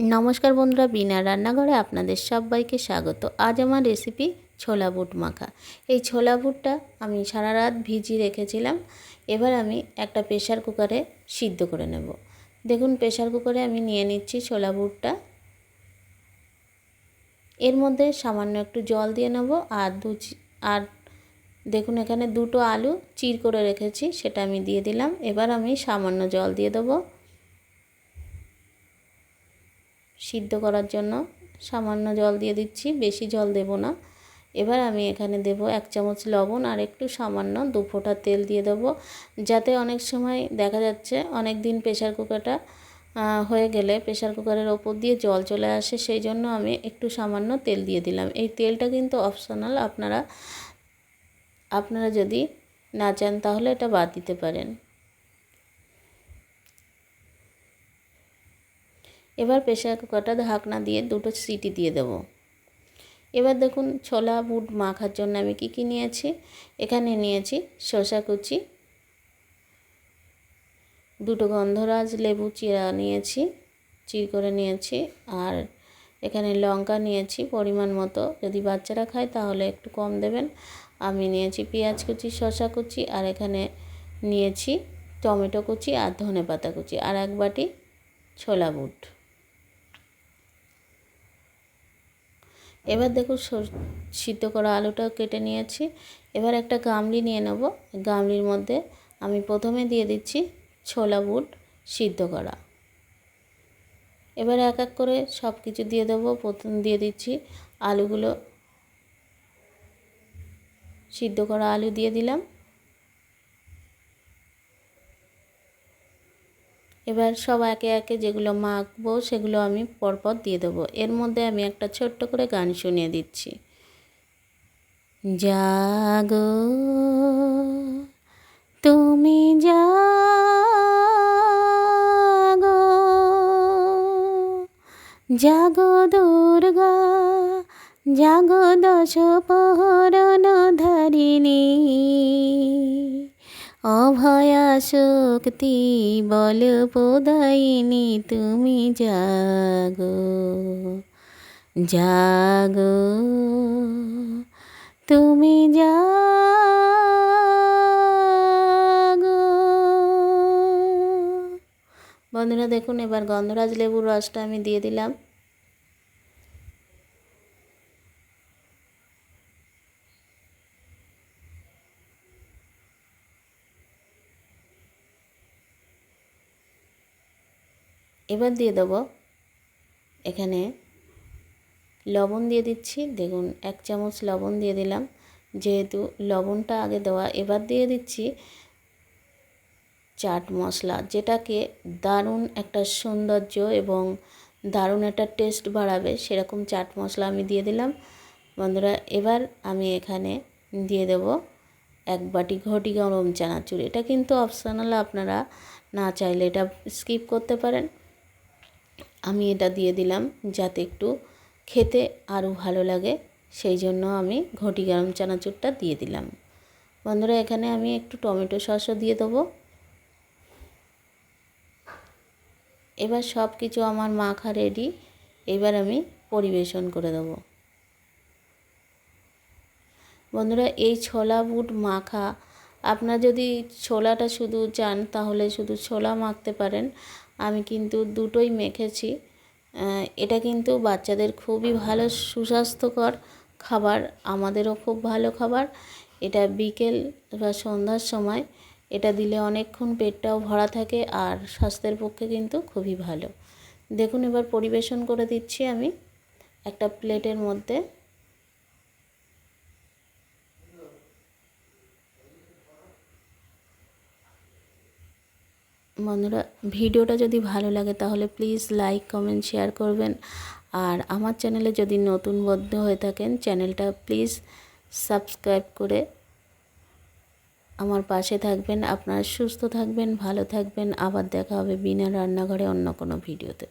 নমস্কার বন্ধুরা, বিনা রান্নাঘরে আপনাদের সবাইকে স্বাগত। আজ আমার রেসিপি ছোলা বুট মাখা। এই ছোলা বুটটা আমি সারা রাত ভিজিয়ে রেখেছিলাম। এবার আমি একটা প্রেসার কুকারে সিদ্ধ করে নেব। দেখুন, প্রেসার কুকারে আমি নিয়ে নিচ্ছি ছোলা বুটটা। এর মধ্যে সামান্য একটু জল দিয়ে নেব আর দেখুন এখানে দুটো আলু চির করে রেখেছি, সেটা আমি দিয়ে দিলাম। এবার আমি সামান্য জল দিয়ে দেবো সিদ্ধ করার জন্য। সামান্য জল দিয়ে দিচ্ছি, বেশি জল দেব না। এবার আমি এখানে দেব 1 চামচ লবণ আর একটু সামান্য 2 ফোঁটা তেল দিয়ে দেবো, যাতে অনেক সময় দেখা যাচ্ছে অনেক দিন প্রেসার কুকারটা হয়ে গেলে প্রেসার কুকারের ওপর দিয়ে জল চলে আসে, সেই জন্য আমি একটু সামান্য তেল দিয়ে দিলাম। এই তেলটা কিন্তু অপশনাল, আপনারা যদি না চান তাহলে এটা বাদ দিতে পারেন। এবার প্রেসার কুকারটা ঢাকনা দিয়ে 2টো সিটি দিয়ে দেব। এবার দেখুন ছোলা বুট মাখার জন্য আমি কি নিয়েছি। এখানে নিয়েছি শসা কুচি, 2টো গন্ধরাজ লেবু চিরা নিয়েছি, চির করে নিয়েছি। আর এখানে লঙ্কা নিয়েছি পরিমাণ মতো, যদি বাচ্চারা খায় তাহলে একটু কম দেবেন। আমি নিয়েছি পেঁয়াজ কুচি, শসা কুচি, আর এখানে নিয়েছি টমেটো কুচি আর ধনেপাতা কুচি, আর 1 বাটি ছোলা বুট। এবার দেখুন সিদ্ধ করা আলুটাও কেটে নিয়েছি। এবার একটা গামলি নিয়ে নেব। গামলির মধ্যে আমি প্রথমে দিয়ে দিচ্ছি ছোলা বুট সিদ্ধ করা। এবার এক এক করে সব কিছু দিয়ে দেবো। প্রথম দিয়ে দিচ্ছি আলুগুলো, সিদ্ধ করা আলু দিয়ে দিলাম। এবার সব একে একে যেগুলো মাখবো সেগুলো আমি পরপর দিয়ে দেবো। এর মধ্যে আমি একটা ছোট্ট করে গান শুনিয়ে দিচ্ছি। জাগো তুমি জাগো, জাগো দুর্গা, জাগো 10 প্রহরণ ধারিণী, অভয়া শক্তি বল প্রদায়িনী, তুমি জাগো, জাগো তুমি জাগো। বন্ধুরা দেখুন, এবার গন্ধরাজ লেবুর রসটা আমি দিয়ে দিলাম। এবার দিয়ে দেবো এখানে লবণ দিয়ে দিচ্ছি। দেখুন 1 চামচ লবণ দিয়ে দিলাম, যেহেতু লবণটা আগে দেওয়া। এবার দিয়ে দিচ্ছি চাট মশলা, যেটাকে দারুণ একটা সৌন্দর্য এবং দারুণ একটা টেস্ট বাড়াবে, সেরকম চাট মশলা আমি দিয়ে দিলাম। বন্ধুরা এবার আমি এখানে দিয়ে দেব 1 বাটি ঘটি গরম চানাচুর। এটা কিন্তু অপশনাল, আপনারা না চাইলে এটা স্কিপ করতে পারেন। আমি এটা দিয়ে দিলাম যাতে একটু খেতে আরও ভালো লাগে, সেই জন্য আমি ঘটি গরম চানাচুরটা দিয়ে দিলাম। বন্ধুরা এখানে আমি একটু টমেটো সসও দিয়ে দেবো। এবার সব কিছু আমার মাখা রেডি। এবার আমি পরিবেশন করে দেব। বন্ধুরা এই ছোলা বুট মাখা, আপনারা যদি ছোলাটা শুধু চান তাহলে শুধু ছোলা মাখতে পারেন। আমি কিন্তু দুটোই মেখেছি। এটা কিন্তু বাচ্চাদের খুবই ভালো সুস্বাস্থ্যকর খাবার, আমাদেরও খুব ভালো খাবার। এটা বিকেল বা সন্ধ্যার সময় এটা দিলে অনেকক্ষণ পেটটাও ভরা থাকে, আর স্বাস্থ্যের পক্ষে কিন্তু খুবই ভালো। দেখুন এবার পরিবেশন করে দিচ্ছি আমি একটা প্লেটের মধ্যে। বন্ধুরা ভিডিওটা যদি ভালো লাগে তাহলে প্লিজ লাইক, কমেন্ট, শেয়ার করবেন। আর আমার চ্যানেলে যদি নতুন বন্ধু হয়ে থাকেন, চ্যানেলটা প্লিজ সাবস্ক্রাইব করে আমার পাশে থাকবেন। আপনারা সুস্থ থাকবেন, ভালো থাকবেন। আবার দেখা হবে বিনা রান্নাঘরে অন্য কোনো ভিডিওতে।